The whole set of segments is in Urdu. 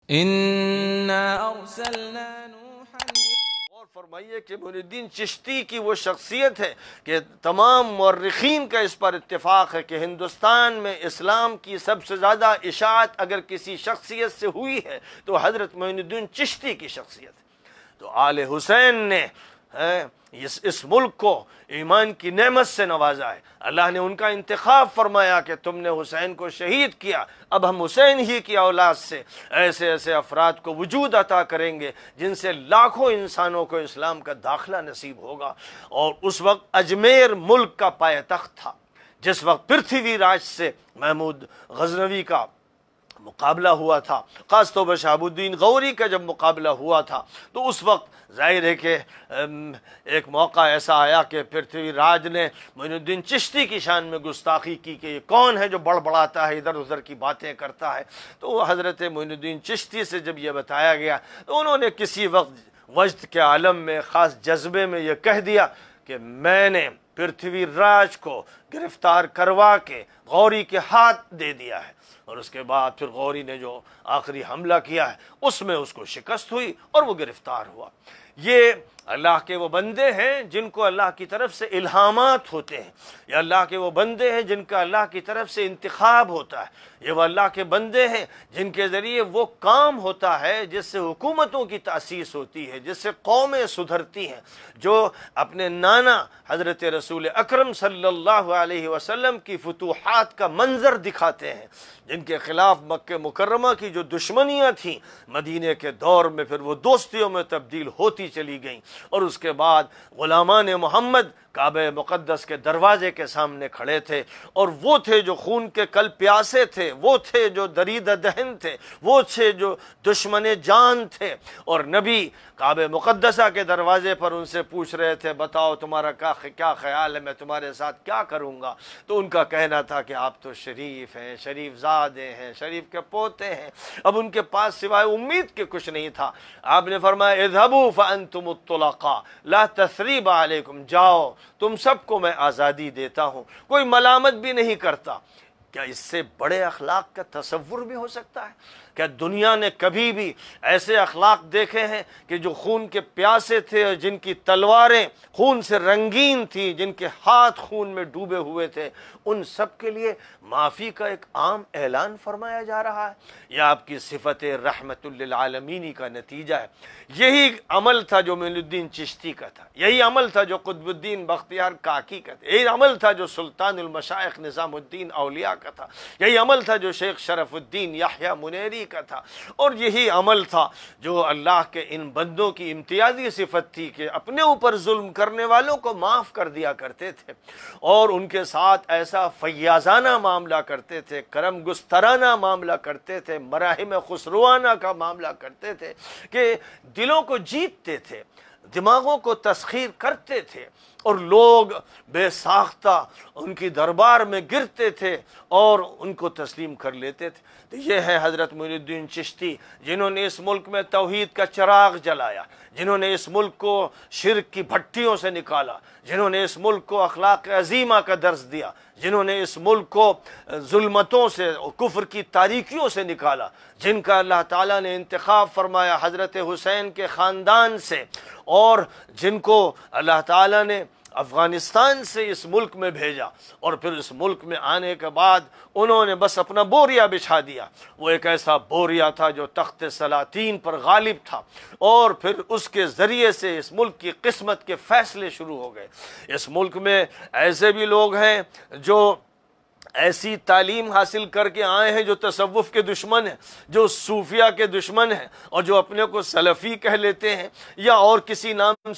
إنا أرسلنا نوحا. اور فرمائیے کہ معین الدین چشتی کی وہ شخصیت ہے کہ تمام مورخین کا اس پر اتفاق ہے کہ ہندوستان میں اسلام کی سب سے زیادہ اشاعت اگر کسی شخصیت سے ہوئی ہے تو حضرت معین الدین چشتی کی شخصیت ہے۔ تو آل حسین نے اس ملک کو ایمان کی نعمت سے نوازا ہے۔ اللہ نے ان کا انتخاب فرمایا کہ تم نے حسین کو شہید کیا، اب ہم حسین ہی کی اولاد سے ایسے ایسے افراد کو وجود عطا کریں گے جن سے لاکھوں انسانوں کو اسلام کا داخلہ نصیب ہوگا۔ اور اس وقت اجمیر ملک کا پایہ تخت تھا، جس وقت پرتھوی راج سے محمود غزنوی کا مقابلہ ہوا تھا، خاص طور پر شہاب الدین غوری کا جب مقابلہ ہوا تھا تو اس وقت ظاہر ہے کہ ایک موقع ایسا آیا کہ پرتھوی راج نے معین الدین چشتی کی شان میں گستاخی کی کہ یہ کون ہے جو بڑبڑاتا ہے، ادھر ادھر کی باتیں کرتا ہے۔ تو حضرت معین الدین چشتی سے جب یہ بتایا گیا تو انہوں نے کسی وقت وجد کے عالم میں خاص جذبے میں یہ کہہ دیا کہ میں نے پرتھوی راج کو گرفتار کروا کے غوری کے ہاتھ دے دیا ہے، اور اس کے بعد پھر غوری نے جو آخری حملہ کیا ہے اس میں اس کو شکست ہوئی اور وہ گرفتار ہوا۔ یہ اللہ کے وہ بندے ہیں جن کو اللہ کی طرف سے الہامات ہوتے ہیں، یہ اللہ کے وہ بندے ہیں جن کا اللہ کی طرف سے انتخاب ہوتا ہے، یہ وہ اللہ کے بندے ہیں جن کے ذریعے وہ کام ہوتا ہے جس سے حکومتوں کی تأسیس ہوتی ہے، جس سے قومیں سدھرتی ہیں، جو اپنے نانا حضرت رسول اکرم صلی اللہ علیہ وسلم کی فتوحات کا منظر دکھاتے ہیں، جن کے خلاف مکہ مکرمہ کی جو دشمنیاں تھیں مدینے کے دور میں پھر وہ دوستیوں میں تبدیل ہوتی چلی گئیں، اور اس کے بعد غلامان محمد کعبہ مقدس کے دروازے کے سامنے کھڑے تھے، اور وہ تھے جو خون کے کل پیاسے تھے، وہ تھے جو دریدہ دہن تھے، وہ تھے جو دشمن جان تھے، اور نبی کعبہ مقدسہ کے دروازے پر ان سے پوچھ رہے تھے بتاؤ تمہارا کیا خیال ہے، میں تمہارے ساتھ کیا کروں گا؟ تو ان کا کہنا تھا کہ آپ تو شریف ہیں، شریف زادے ہیں، شریف کے پوتے ہیں۔ اب ان کے پاس سوائے امید کے کچھ نہیں تھا۔ آپ نے فرمایا اذهبوا فانتم الطلقاء لا تثریب علیکم، جاؤ تم سب کو میں آزادی دیتا ہوں، کوئی ملامت بھی نہیں کرتا۔ کیا اس سے بڑے اخلاق کا تصور بھی ہو سکتا ہے؟ کیا دنیا نے کبھی بھی ایسے اخلاق دیکھے ہیں کہ جو خون کے پیاسے تھے، جن کی تلواریں خون سے رنگین تھیں، جن کے ہاتھ خون میں ڈوبے ہوئے تھے، ان سب کے لیے معافی کا ایک عام اعلان فرمایا جا رہا ہے؟ یہ آپ کی صفت رحمت للعالمین کا نتیجہ ہے۔ یہی عمل تھا جو معین الدین چشتی کا تھا، یہی عمل تھا جو قطب الدین بختیار کاکی کا تھا، یہی عمل تھا جو سلطان المشائخ نظام الدین اولیاء کا تھا، یہی عمل تھا جو شیخ شرف الدین یحییٰ منیری کا تھا، اور یہی عمل تھا جو اللہ کے ان بندوں کی امتیازی صفت تھی کہ اپنے اوپر ظلم کرنے والوں کو معاف کر دیا کرتے تھے، اور ان کے ساتھ ایسا فیاضانہ معاملہ کرتے تھے، کرم گسترانہ معاملہ کرتے تھے، مراحم خسروانہ کا معاملہ کرتے تھے کہ دلوں کو جیتتے تھے، دماغوں کو تسخیر کرتے تھے، اور لوگ بے ساختہ ان کی دربار میں گرتے تھے اور ان کو تسلیم کر لیتے تھے۔ تو یہ ہے حضرت معین الدین چشتی، جنہوں نے اس ملک میں توحید کا چراغ جلایا، جنہوں نے اس ملک کو شرک کی بھٹیوں سے نکالا، جنہوں نے اس ملک کو اخلاق عظیمہ کا درس دیا، جنہوں نے اس ملک کو ظلمتوں سے، کفر کی تاریکیوں سے نکالا، جن کا اللہ تعالیٰ نے انتخاب فرمایا حضرت حسین کے خاندان سے، اور جن کو اللہ تعالیٰ نے افغانستان سے اس ملک میں بھیجا، اور پھر اس ملک میں آنے کے بعد انہوں نے بس اپنا بوریا بچھا دیا۔ وہ ایک ایسا بوریا تھا جو تخت سلاطین پر غالب تھا، اور پھر اس کے ذریعے سے اس ملک کی قسمت کے فیصلے شروع ہو گئے۔ اس ملک میں ایسے بھی لوگ ہیں جو ایسی تعلیم حاصل کر کے آئے ہیں جو تصوف کے دشمن ہیں، جو صوفیہ کے دشمن ہیں، اور جو اپنے کو سلفی کہہ لیتے ہیں یا اور کسی نام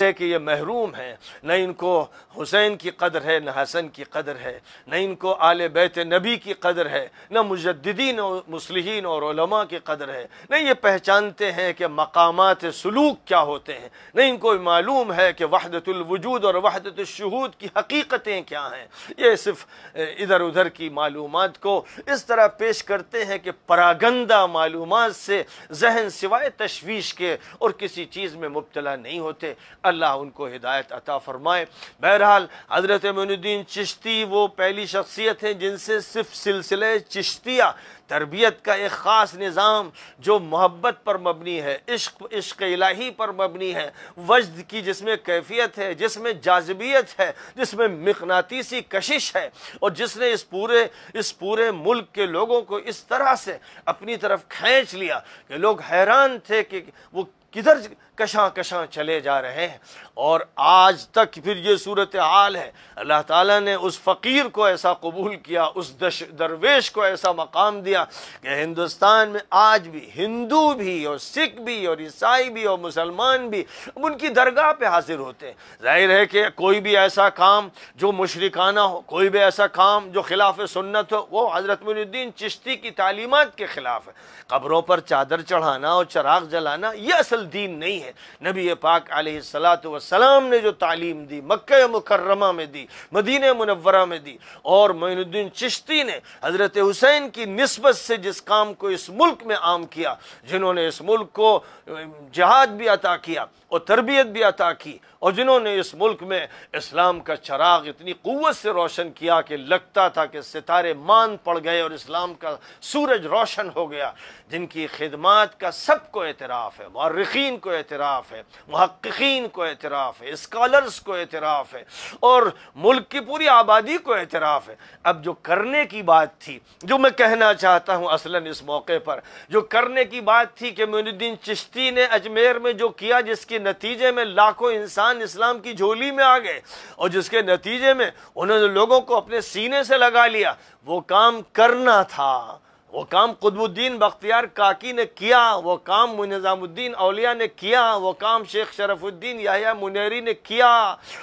کہ یہ محروم ہیں، نہ ان کو حسین کی قدر ہے، نہ حسن کی قدر ہے، نہ ان کو آل بیت نبی کی قدر ہے، نہ مجددین و مصلحین اور علماء کی قدر ہے، نہ یہ پہچانتے ہیں کہ مقامات سلوک کیا ہوتے ہیں، نہ ان کو معلوم ہے کہ وحدت الوجود اور وحدت الشہود کی حقیقتیں کیا ہیں۔ یہ صرف ادھر ادھر کی معلومات کو اس طرح پیش کرتے ہیں کہ پراگندہ معلومات سے ذہن سوائے تشویش کے اور کسی چیز میں مبتلا نہیں ہوتے۔ اللہ ان کو ہدایت عطا فرمائے۔ بہرحال حضرت معین الدین چشتی وہ پہلی شخصیت ہیں جن سے صرف سلسلہ چشتیہ تربیت کا ایک خاص نظام جو محبت پر مبنی ہے، عشق الہی پر مبنی ہے، وجد کی جس میں کیفیت ہے، جس میں جاذبیت ہے، جس میں مقناطیسی کشش ہے، اور جس نے اس پورے ملک کے لوگوں کو اس طرح سے اپنی طرف کھینچ لیا کہ لوگ حیران تھے کہ وہ کدھر کشاں کشاں چلے جا رہے ہیں۔ اور آج تک پھر یہ صورتحال ہے۔ اللہ تعالیٰ نے اس فقیر کو ایسا قبول کیا، اس درویش کو ایسا مقام دیا کہ ہندوستان میں آج بھی ہندو بھی اور سکھ بھی اور عیسائی بھی اور مسلمان بھی ان کی درگاہ پہ حاضر ہوتے ہیں۔ ظاہر ہے کہ کوئی بھی ایسا کام جو مشرکانہ ہو، کوئی بھی ایسا کام جو خلاف سنت ہو، وہ حضرت معین الدین چشتی کی تعلیمات کے خلاف ہے۔ قبروں پر چادر چڑھانا اور چراغ جلانا یہ اصل دین نہیں ہے۔ نبی پاک علیہ السلام نے جو تعلیم دی، مکہ مکرمہ میں دی، مدینہ منورہ میں دی، اور معین الدین چشتی نے حضرت حسین کی نسبت سے جس کام کو اس ملک میں عام کیا، جنہوں نے اس ملک کو جہاد بھی عطا کیا اور تربیت بھی عطا کی، اور جنہوں نے اس ملک میں اسلام کا چراغ اتنی قوت سے روشن کیا کہ لگتا تھا کہ ستارے مان پڑ گئے اور اسلام کا سورج روشن ہو گیا، جن کی خدمات کا سب کو اعتراف ہے، مورخین کو اعتراف ہے، محققین کو اعتراف ہے، اسکالرز کو اعتراف ہے، اور ملک کی پوری آبادی کو اعتراف ہے۔ اب جو کرنے کی بات تھی، جو میں کہنا چاہتا ہوں اصلاً اس موقع پر، جو کرنے کی بات تھی کہ معین الدین چشتی نے اجمیر میں جو کیا، جس کے نتیجے میں لاکھوں انسان اسلام کی جھولی میں آ گئے، اور جس کے نتیجے میں انہوں نے لوگوں کو اپنے سینے سے لگا لیا، وہ کام کرنا تھا۔ وہ کام قطب الدین بختیار کاکی نے کیا، وہ کام نظام الدین اولیاء نے کیا، وہ کام شیخ شرف الدین یحییٰ منیری نے کیا،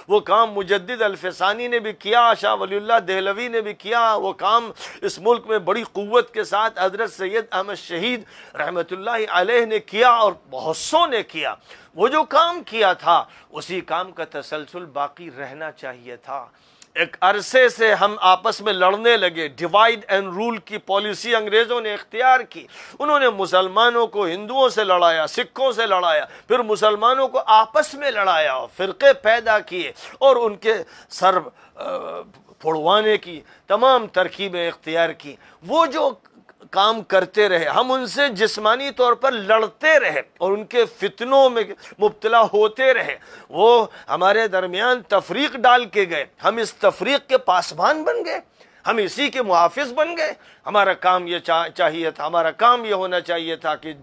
وہ کام مجدد الفسانی نے بھی کیا، شاہ ولی اللہ دہلوی نے بھی کیا، وہ کام اس ملک میں بڑی قوت کے ساتھ حضرت سید احمد شہید رحمۃ اللہ علیہ نے کیا، اور بہت سو نے کیا۔ وہ جو کام کیا تھا اسی کام کا تسلسل باقی رہنا چاہیے تھا۔ ایک عرصے سے ہم آپس میں لڑنے لگے، ڈیوائیڈ اینڈ رول کی پالیسی انگریزوں نے اختیار کی۔ انہوں نے مسلمانوں کو ہندوؤں سے لڑایا، سکھوں سے لڑایا، پھر مسلمانوں کو آپس میں لڑایا، فرقے پیدا کیے اور ان کے سر پھڑوانے کی تمام ترکیبیں اختیار کی۔ وہ جو کام کرتے رہے، ہم ان سے جسمانی طور پر لڑتے رہے اور ان کے فتنوں میں مبتلا ہوتے رہے، وہ ہمارے درمیان تفریق ڈال کے گئے، ہم اس تفریق کے پاسبان بن گئے، ہم اسی کے محافظ بن گئے۔ ہمارا کام یہ چاہیے تھا، ہمارا کام یہ ہونا چاہیے تھا کہ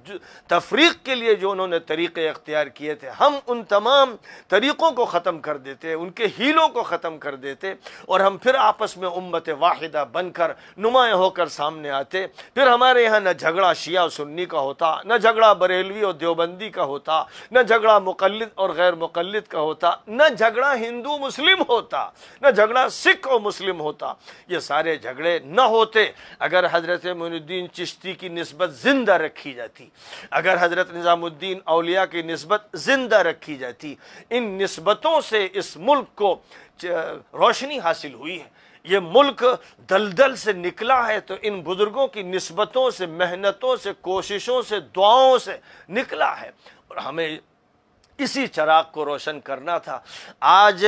تفریق کے لیے جو انہوں نے طریقے اختیار کیے تھے، ہم ان تمام طریقوں کو ختم کر دیتے، ان کے ہیلوں کو ختم کر دیتے، اور ہم پھر آپس میں امت واحدہ بن کر نمایاں ہو کر سامنے آتے۔ پھر ہمارے یہاں نہ جھگڑا شیعہ و سنی کا ہوتا، نہ جھگڑا بریلوی اور دیوبندی کا ہوتا، نہ جھگڑا مقلد اور غیر مقلد کا ہوتا، نہ جھگڑا ہندو مسلم ہوتا، نہ جھگڑا سکھ اور مسلم ہوتا۔ یہ سارے جھگڑے نہ ہوتے اگر حضرت معین الدین چشتی کی نسبت زندہ رکھی جاتی، اگر حضرت نظام الدین اولیاء کی نسبت زندہ رکھی جاتی۔ ان نسبتوں سے اس ملک کو روشنی حاصل ہوئی ہے۔ یہ ملک دلدل سے نکلا ہے تو ان بزرگوں کی نسبتوں سے، محنتوں سے، کوششوں سے، دعاؤں سے نکلا ہے، اور ہمیں اسی چراغ کو روشن کرنا تھا۔ آج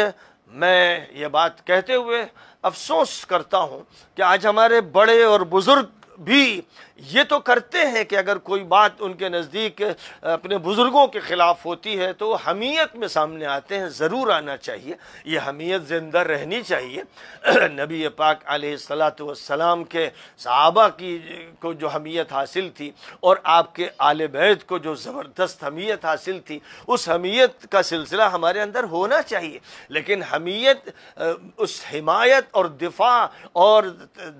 میں یہ بات کہتے ہوئے افسوس کرتا ہوں کہ آج ہمارے بڑے اور بزرگ بھی یہ تو کرتے ہیں کہ اگر کوئی بات ان کے نزدیک اپنے بزرگوں کے خلاف ہوتی ہے تو وہ حمیت میں سامنے آتے ہیں۔ ضرور آنا چاہیے، یہ حمیت زندہ رہنی چاہیے۔ نبی پاک علیہ السلام کے صحابہ کو جو حمیت حاصل تھی، اور آپ کے آل بیت کو جو زبردست حمیت حاصل تھی، اس حمیت کا سلسلہ ہمارے اندر ہونا چاہیے۔ لیکن حمیت اس حمایت اور دفاع اور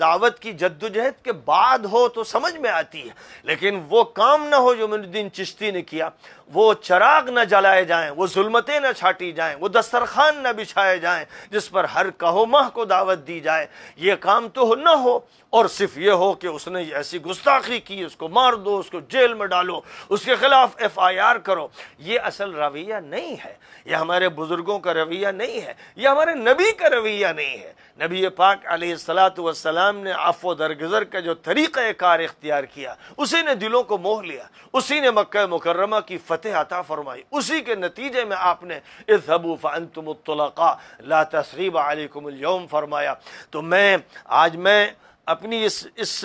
دعوت کی جدوجہد کے بعد ہو تو سمجھ میں آتی ہے، لیکن وہ کام نہ ہو جو معین الدین چشتی نے کیا، وہ چراغ نہ جلائے جائیں، وہ ظلمتیں نہ چھاٹی جائیں، وہ دسترخوان نہ بچھائے جائیں جس پر ہر کہو ماہ کو دعوت دی جائے۔ یہ کام تو نہ ہو، اور صرف یہ ہو کہ اس نے ایسی گستاخی کی، اس کو مار دو، اس کو جیل میں ڈالو، اس کے خلاف FIR کرو۔ یہ اصل رویہ نہیں ہے، یہ ہمارے بزرگوں کا رویہ نہیں ہے، یہ ہمارے نبی کا رویہ نہیں ہے۔ نبی پاک علیہ السلام نے عفو و درگزر کا جو طریقہ کار اختیار کیا، اسی نے دلوں کو موہ لیا، اسی نے مکہ مکرمہ کی فتح عطا فرمائی، اسی کے نتیجے میں آپ نے اذهبوا فانتم الطلقاء لا تثریب علیکم اليوم فرمایا۔ تو آج میں اپنی اس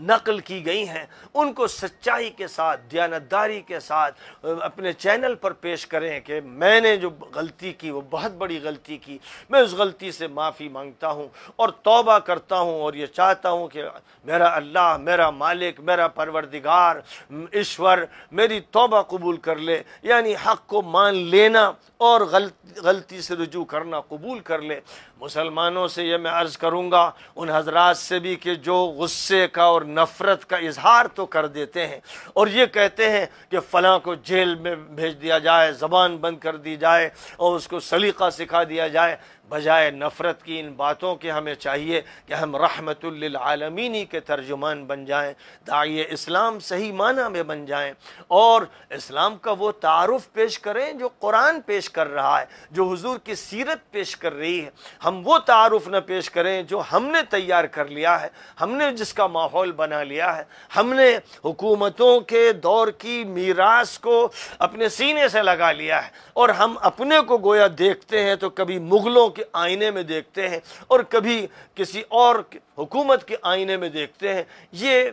نقل کی گئی ہیں ان کو سچائی کے ساتھ، دیانتداری کے ساتھ اپنے چینل پر پیش کریں کہ میں نے جو غلطی کی وہ بہت بڑی غلطی کی، میں اس غلطی سے معافی مانگتا ہوں اور توبہ کرتا ہوں، اور یہ چاہتا ہوں کہ میرا اللہ، میرا مالک، میرا پروردگار، ایشور میری توبہ قبول کر لے، یعنی حق کو مان لینا اور غلطی سے رجوع کرنا قبول کر لے۔ مسلمانوں سے یہ میں عرض کروں گا، ان حضرات سے بھی کہ جو غصے کا اور نفرت کا اظہار تو کر دیتے ہیں اور یہ کہتے ہیں کہ فلاں کو جیل میں بھیج دیا جائے، زبان بند کر دی جائے اور اس کو سلیقہ سکھا دیا جائے، بجائے نفرت کی ان باتوں کے ہمیں چاہیے کہ ہم رحمت للعالمین کے ترجمان بن جائیں، داعی اسلام صحیح معنی میں بن جائیں، اور اسلام کا وہ تعارف پیش کریں جو قرآن پیش کر رہا ہے، جو حضور کی سیرت پیش کر رہی ہے۔ ہم وہ تعارف نہ پیش کریں جو ہم نے تیار کر لیا ہے، ہم نے جس کا ماحول بنا لیا ہے، ہم نے حکومتوں کے دور کی میراث کو اپنے سینے سے لگا لیا ہے، اور ہم اپنے کو گویا دیکھتے ہیں تو کبھی مغلوں کے آئینے میں دیکھتے ہیں اور کبھی کسی اور حکومت کے آئینے میں دیکھتے ہیں۔ یہ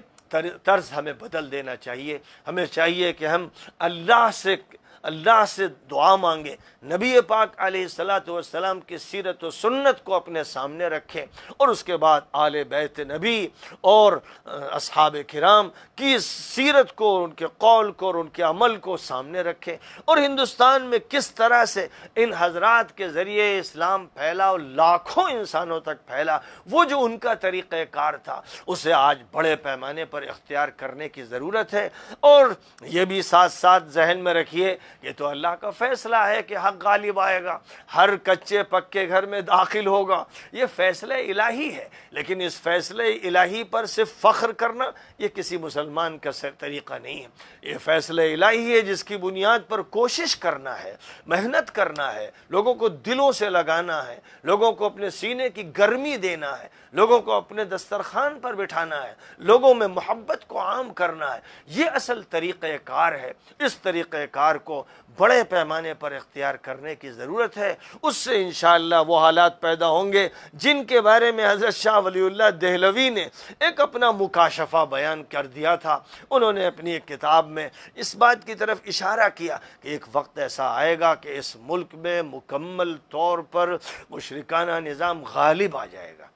طرز ہمیں بدل دینا چاہیے۔ ہمیں چاہیے کہ ہم اللہ سے دعا مانگیں، نبی پاک علیہ السلام کی سیرت و سنت کو اپنے سامنے رکھیں، اور اس کے بعد آل بیت نبی اور اصحاب کرام کی سیرت کو، ان کے قول کو اور ان کے عمل کو سامنے رکھیں، اور ہندوستان میں کس طرح سے ان حضرات کے ذریعے اسلام پھیلا اور لاکھوں انسانوں تک پھیلا، وہ جو ان کا طریقہ کار تھا اسے آج بڑے پیمانے پر اختیار کرنے کی ضرورت ہے۔ اور یہ بھی ساتھ ساتھ ذہن میں رکھیے، یہ تو اللہ کا فیصلہ ہے کہ حق غالب آئے گا، ہر کچے پکے گھر میں داخل ہوگا، یہ فیصلہ الہی ہے، لیکن اس فیصلہ الہی پر صرف فخر کرنا یہ کسی مسلمان کا طریقہ نہیں ہے۔ یہ فیصلہ الہی ہے جس کی بنیاد پر کوشش کرنا ہے، محنت کرنا ہے، لوگوں کو دلوں سے لگانا ہے، لوگوں کو اپنے سینے کی گرمی دینا ہے، لوگوں کو اپنے دسترخوان پر بٹھانا ہے، لوگوں میں محبت کو عام کرنا ہے۔ یہ اصل طریقہ کار ہے۔ اس طریقہ کار کو بڑے پیمانے پر اختیار کرنے کی ضرورت ہے۔ اس سے انشاءاللہ وہ حالات پیدا ہوں گے جن کے بارے میں حضرت شاہ ولی اللہ دہلوی نے ایک اپنا مکاشفہ بیان کر دیا تھا۔ انہوں نے اپنی ایک کتاب میں اس بات کی طرف اشارہ کیا کہ ایک وقت ایسا آئے گا کہ اس ملک میں مکمل طور پر مشرکانہ نظام غالب آ جائے گا،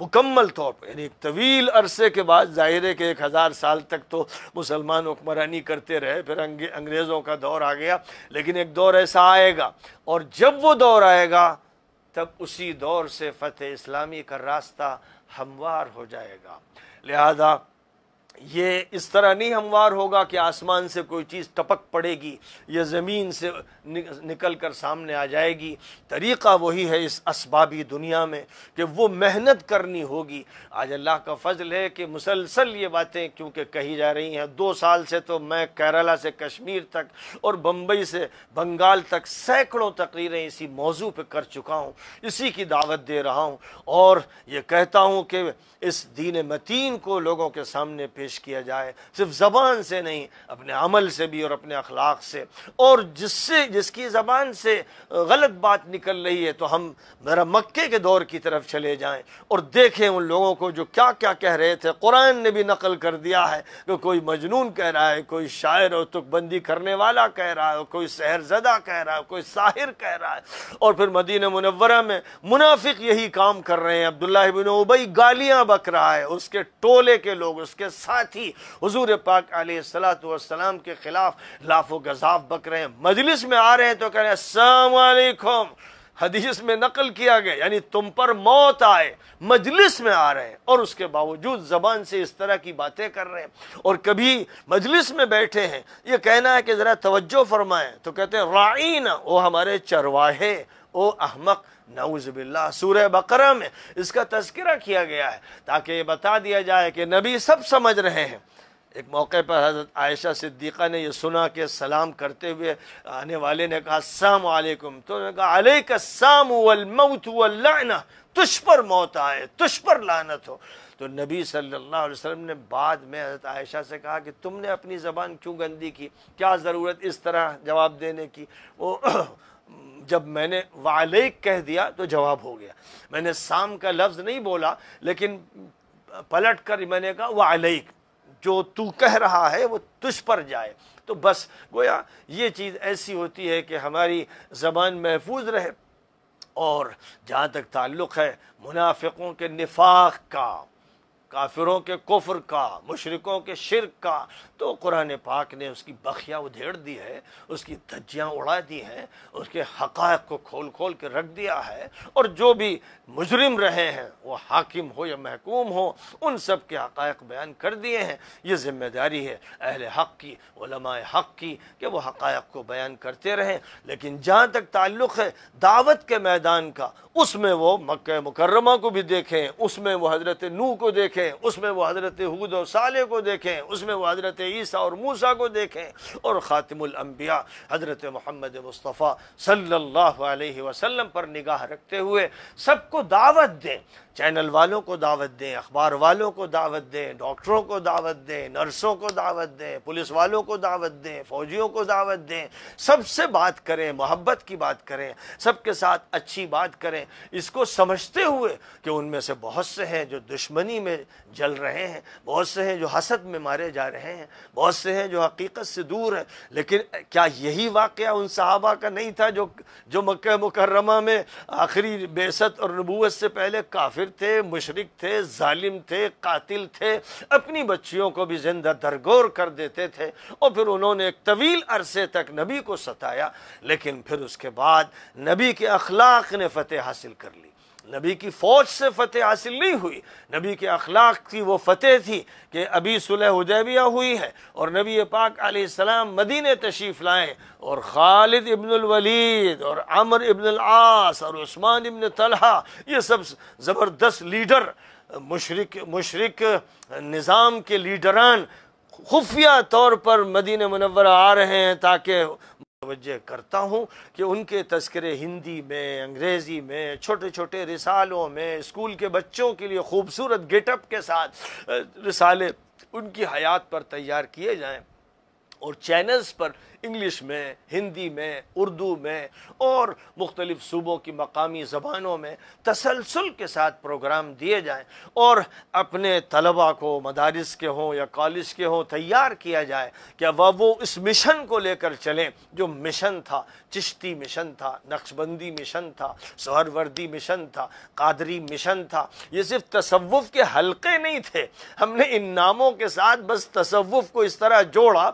مکمل طور پر، یعنی ایک طویل عرصے کے بعد، ظاہر ہے کہ 1000 سال تک تو مسلمان حکمرانی کرتے رہے، پھر انگریزوں کا دور آ گیا، لیکن ایک دور ایسا آئے گا، اور جب وہ دور آئے گا تب اسی دور سے فتح اسلامی کا راستہ ہموار ہو جائے گا۔ لہذا یہ اس طرح نہیں ہموار ہوگا کہ آسمان سے کوئی چیز ٹپک پڑے گی یا زمین سے نکل کر سامنے آ جائے گی۔ طریقہ وہی ہے اس اسبابی دنیا میں کہ وہ محنت کرنی ہوگی۔ آج اللہ کا فضل ہے کہ مسلسل یہ باتیں کیونکہ کہی جا رہی ہیں، 2 سال سے تو میں کیرلا سے کشمیر تک اور بمبئی سے بنگال تک سینکڑوں تقریریں اسی موضوع پہ کر چکا ہوں، اسی کی دعوت دے رہا ہوں، اور یہ کہتا ہوں کہ اس دین متین کو لوگوں کے سامنے پیش کیا جائے، صرف زبان سے نہیں، اپنے عمل سے بھی اور اپنے اخلاق سے، اور جس کی زبان سے غلط بات نکل رہی ہے تو ہم ذرا مکے کے دور کی طرف چلے جائیں اور دیکھیں ان لوگوں کو جو کیا کیا کہہ رہے تھے۔ قرآن نے بھی نقل کر دیا ہے کہ کوئی مجنون کہہ رہا ہے، کوئی شاعر اور تک بندی کرنے والا کہہ رہا ہے، کوئی سحر زدہ کہہ رہا ہے، کوئی ساحر کہہ رہا ہے، اور پھر مدینہ منورہ میں منافق یہی کام کر رہے ہیں۔ عبداللہ بن ابی گالیاں بک رہا ہے، اس کے ٹولے کے لوگ، اس کے ساتھی حضور پاک علیہ السلام کے خلاف لاف و گزاف بک رہے ہیں۔ مجلس میں آ رہے ہیں تو کہہ رہے ہیں السلام علیکم، حدیث میں نقل کیا گیا، یعنی تم پر موت آئے، مجلس میں آ رہے ہیں اور اس کے باوجود زبان سے اس طرح کی باتیں کر رہے ہیں۔ اور کبھی مجلس میں بیٹھے ہیں، یہ کہنا ہے کہ ذرا توجہ فرمائیں تو کہتے ہیں راعینا، وہ ہمارے چرواہے، او احمق۔ نعوذ باللہ، سورہ بقرہ میں اس کا تذکرہ کیا گیا ہے تاکہ یہ بتا دیا جائے کہ نبی سب سمجھ رہے ہیں۔ ایک موقع پر حضرت عائشہ صدیقہ نے یہ سنا کہ سلام کرتے ہوئے آنے والے نے کہا السلام علیکم، تو انہوں نے کہا علیک السلام والموت واللعنہ، تجھ پر موت آئے، تجھ پر لعنت ہو۔ تو نبی صلی اللہ علیہ وسلم نے بعد میں حضرت عائشہ سے کہا کہ تم نے اپنی زبان کیوں گندی کی، کیا ضرورت اس طرح جواب دینے کی؟ وہ جب میں نے وعلیک کہہ دیا تو جواب ہو گیا۔ میں نے سام کا لفظ نہیں بولا، لیکن پلٹ کر میں نے کہا وعلیک، جو تو کہہ رہا ہے وہ تجھ پر جائے. تو بس گویا یہ چیز ایسی ہوتی ہے کہ ہماری زبان محفوظ رہے. اور جہاں تک تعلق ہے منافقوں کے نفاق کا، کافروں کے کفر کا، مشرکوں کے شرک کا، تو قرآن پاک نے اس کی بخیا ادھیڑ دی ہے، اس کی دھجیاں اڑا دی ہیں، اس کے حقائق کو کھول کھول کے رکھ دیا ہے. اور جو بھی مجرم رہے ہیں، وہ حاکم ہو یا محکوم ہو، ان سب کے حقائق بیان کر دیے ہیں. یہ ذمہ داری ہے اہل حق کی، علماء حق کی، کہ وہ حقائق کو بیان کرتے رہیں. لیکن جہاں تک تعلق ہے دعوت کے میدان کا، اس میں وہ مکہ مکرمہ کو بھی دیکھیں، اس میں وہ حضرت نوح کو دیکھیں، اس میں وہ حضرت ہود و صالح کو دیکھیں، اس میں وہ حضرت عیسیٰ اور موسیٰ کو دیکھیں، اور خاتم الانبیاء حضرت محمد مصطفیٰ صلی اللہ علیہ وسلم پر نگاہ رکھتے ہوئے سب کو دعوت دیں. چینل والوں کو دعوت دیں، اخبار والوں کو دعوت دیں، ڈاکٹروں کو دعوت دیں، نرسوں کو دعوت دیں، پولیس والوں کو دعوت دیں، فوجیوں کو دعوت دیں. سب سے بات کریں، محبت کی بات کریں، سب کے ساتھ اچھی بات کریں، اس کو سمجھتے ہوئے کہ ان میں سے بہت سے ہیں جو دشمنی میں جل رہے ہیں، بہت سے ہیں جو حسد میں مارے جا رہے ہیں، بہت سے ہیں جو حقیقت سے دور ہیں. لیکن کیا یہی واقعہ ان صحابہ کا نہیں تھا جو مکہ مکرمہ میں آخری بعثت اور نبوت سے پہلے کافر تھے، مشرک تھے، ظالم تھے، قاتل تھے، اپنی بچیوں کو بھی زندہ درگور کر دیتے تھے، اور پھر انہوں نے ایک طویل عرصے تک نبی کو ستایا. لیکن پھر اس کے بعد نبی کے اخلاق نے فتح حاصل کر لی. نبی کی فوج سے فتح حاصل نہیں ہوئی، نبی کے اخلاق کی وہ فتح تھی کہ ابھی صلح حدیبیہ ہوئی ہے، اور نبی پاک علیہ السلام مدینہ تشریف لائے، اور خالد ابن الولید اور عمر ابن العاص اور عثمان ابن طلحہ، یہ سب زبردست لیڈر، مشرک نظام کے لیڈران خفیہ طور پر مدینہ منورہ آ رہے ہیں. تاکہ توجہ کرتا ہوں کہ ان کے تذکرے ہندی میں، انگریزی میں، چھوٹے چھوٹے رسالوں میں، اسکول کے بچوں کے لیے خوبصورت گیٹ اپ کے ساتھ رسالے ان کی حیات پر تیار کیے جائیں، اور چینلز پر انگلش میں، ہندی میں، اردو میں اور مختلف صوبوں کی مقامی زبانوں میں تسلسل کے ساتھ پروگرام دیے جائیں، اور اپنے طلباء کو مدارس کے ہوں یا کالج کے ہوں تیار کیا جائے کہ وہ اس مشن کو لے کر چلیں جو مشن تھا. چشتی مشن تھا، نقشبندی مشن تھا، سہروردی مشن تھا، قادری مشن تھا. یہ صرف تصوف کے حلقے نہیں تھے. ہم نے ان ناموں کے ساتھ بس تصوف کو اس طرح جوڑا،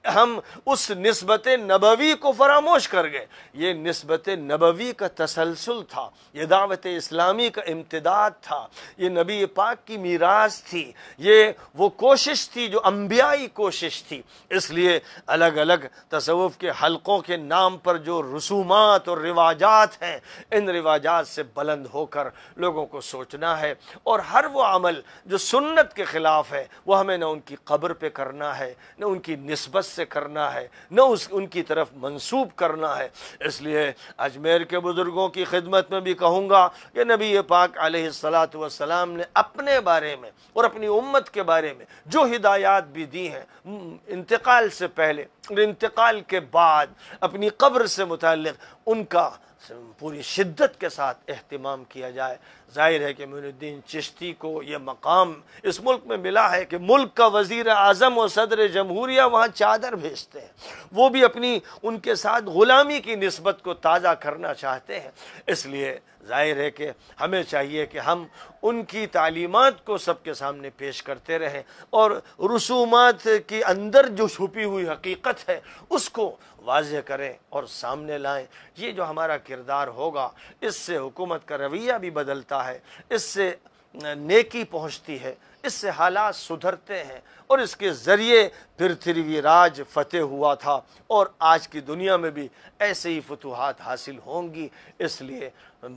ہم اس نسبت نبوی کو فراموش کر گئے. یہ نسبت نبوی کا تسلسل تھا، یہ دعوت اسلامی کا امتداد تھا، یہ نبی پاک کی میراث تھی، یہ وہ کوشش تھی جو انبیائی کوشش تھی. اس لیے الگ الگ تصوف کے حلقوں کے نام پر جو رسومات اور رواجات ہیں، ان رواجات سے بلند ہو کر لوگوں کو سوچنا ہے، اور ہر وہ عمل جو سنت کے خلاف ہے وہ ہمیں نہ ان کی قبر پہ کرنا ہے، نہ ان کی نسبت سے کرنا ہے، نہ ان کی طرف منسوب کرنا ہے. اس لیے اجمیر کے بزرگوں کی خدمت میں بھی کہوں گا کہ نبی پاک علیہ السلام نے اپنے بارے میں اور اپنی امت کے بارے میں جو ہدایات بھی دی ہیں، انتقال سے پہلے اور انتقال کے بعد اپنی قبر سے متعلق ان کا پوری شدت کے ساتھ اہتمام کیا جائے. ظاہر ہے کہ معین الدین چشتی کو یہ مقام اس ملک میں ملا ہے کہ ملک کا وزیر اعظم و صدر جمہوریہ وہاں چادر بھیجتے ہیں. وہ بھی اپنی ان کے ساتھ غلامی کی نسبت کو تازہ کرنا چاہتے ہیں. اس لیے ظاہر ہے کہ ہمیں چاہیے کہ ہم ان کی تعلیمات کو سب کے سامنے پیش کرتے رہیں، اور رسومات کے اندر جو چھپی ہوئی حقیقت ہے اس کو واضح کریں اور سامنے لائیں. یہ جو ہمارا کردار ہوگا، اس سے حکومت کا رویہ بھی بدلتا ہے، اس سے نیکی پہنچتی ہے، اس سے حالات سدھرتے ہیں، اور اس کے ذریعے پرتھوی راج فتح ہوا تھا، اور آج کی دنیا میں بھی ایسے ہی فتوحات حاصل ہوں گی. اس لیے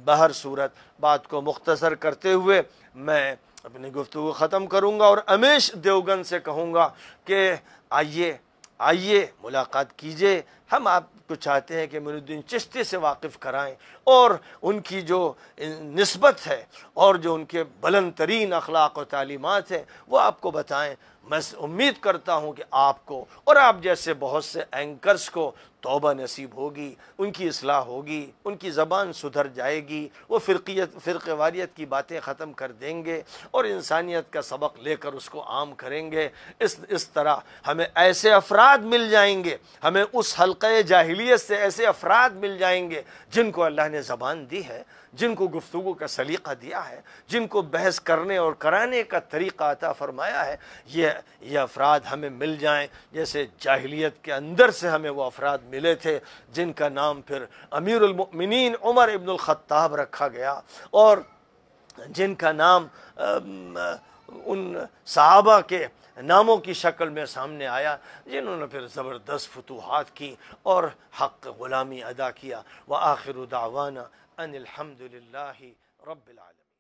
بہر صورت بات کو مختصر کرتے ہوئے میں اپنی گفتگو ختم کروں گا، اور امیش دیوگن سے کہوں گا کہ آئیے ملاقات کیجئے. ہم آپ کو چاہتے ہیں کہ معین الدین چشتی سے واقف کرائیں، اور ان کی جو نسبت ہے اور جو ان کے بلند ترین اخلاق و تعلیمات ہیں وہ آپ کو بتائیں. میں امید کرتا ہوں کہ آپ کو اور آپ جیسے بہت سے اینکرز کو توبہ نصیب ہوگی، ان کی اصلاح ہوگی، ان کی زبان سدھر جائے گی، وہ فرقہ واریت کی باتیں ختم کر دیں گے اور انسانیت کا سبق لے کر اس کو عام کریں گے۔ اس طرح ہمیں ایسے افراد مل جائیں گے، ہمیں اس حلقہ جاہلیت سے ایسے افراد مل جائیں گے جن کو اللہ نے زبان دی ہے، جن کو گفتگو کا سلیقہ دیا ہے، جن کو بحث کرنے اور کرانے کا طریقہ عطا فرمایا ہے۔ یہ افراد ہمیں مل جائیں جیسے جاہلیت کے اندر سے ہمیں وہ افراد ملے تھے جن کا نام پھر امیر المؤمنین عمر ابن الخطاب رکھا گیا، اور جن کا نام ان صحابہ کے ناموں کی شکل میں سامنے آیا جنہوں نے پھر زبردست فتوحات کی اور حق غلامی ادا کیا۔ وآخر دعوانا ان الحمد للہ رب العالمین۔